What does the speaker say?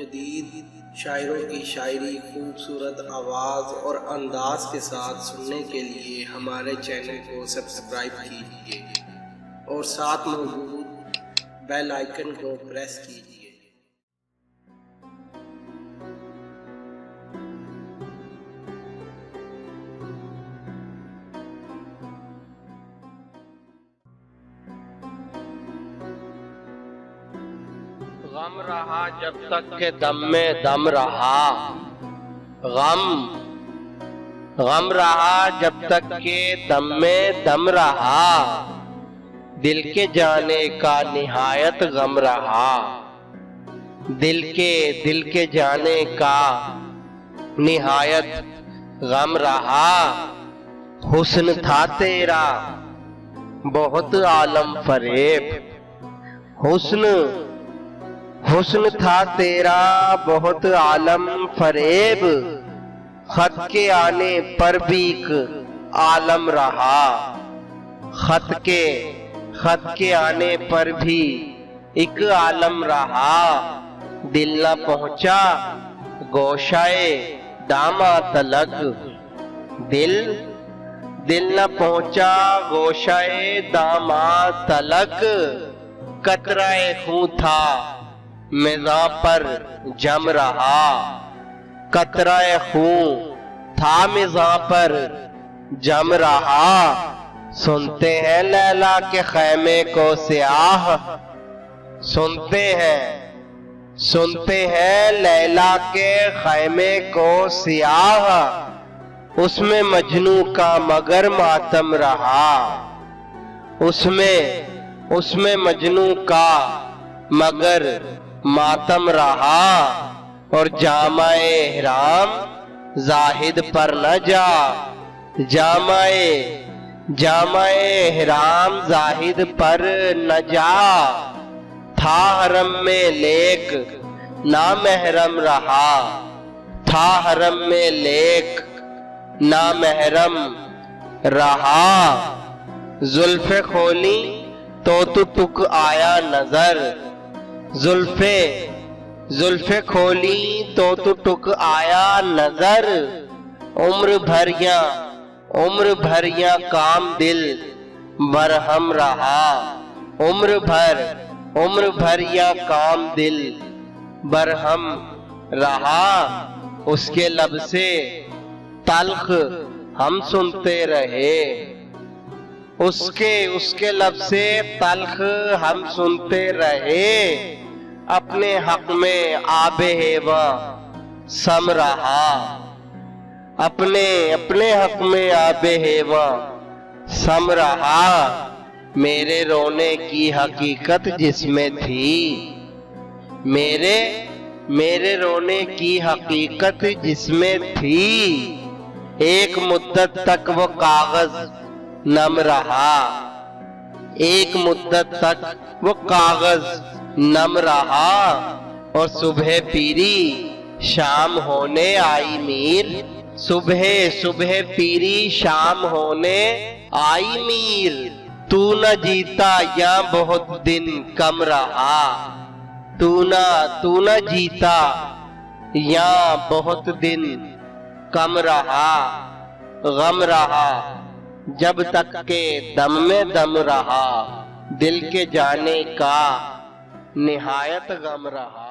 جدید شاعروں کی شاعری خوبصورت آواز اور انداز کے ساتھ سننے کے لیے ہمارے چینل کو سبسکرائب کیجیے اور ساتھ موجود بیل آئیکن کو پریس کیجیے۔ غم رہا جب تک کہ دم میں دم رہا، غم رہا جب تک کہ دم میں دم رہا، دل کے جانے کا نہایت غم رہا، دل کے جانے کا نہایت غم رہا۔ حسن تھا تیرا بہت عالم فریب، حسن تھا تیرا بہت عالم فریب، خط کے آنے پر بھی ایک عالم رہا، خط کے آنے پر بھی ایک عالم رہا، دل نہ پہنچا گوشائے داماں تلک، دل نہ پہنچا گوشائے داماں تلک، قطرہ خون تھا مزاں پر جم رہا، قطرہ خون تھا مزاں پر جم رہا، سنتے ہیں لیلا کے خیمے کو سیاہ، سنتے ہیں لیلا کے خیمے کو سیاہ، اس میں مجنوں کا مگر ماتم رہا، اس میں مجنوں کا مگر ماتم رہا، اور جامع احرام زاہد پر نہ جا، جامع احرام زاہد پر نہ جا، تھا حرم میں لیک نامحرم رہا، تھا حرم میں لیک نامحرم رہا، زلف کھولی تو ٹک آیا نظر، زلف کھولی تو ٹک آیا نظر، عمر بھر یا کام دل برہم رہا، عمر بھر یا کام دل برہم رہا، اس کے لب سے تلخ ہم سنتے رہے، اس کے لب سے تلخ ہم سنتے رہے، اپنے حق میں آب ہیواں سم رہا، اپنے حق میں آب ہیواں سم رہا، میرے رونے کی حقیقت جس میں تھی، میرے رونے کی حقیقت جس میں تھی، ایک مدت تک وہ کاغذ نم رہا، ایک مدت تک وہ کاغذ نم رہا، اور صبح پیری شام ہونے آئی میر، صبح پیری شام ہونے آئی میر، تو نہ جیتا یا بہت دن کم رہا، تو نہ جیتا یا بہت دن کم رہا، غم رہا جب تک کہ دم میں دم رہا، دل کے جانے کا نہایت غم رہا۔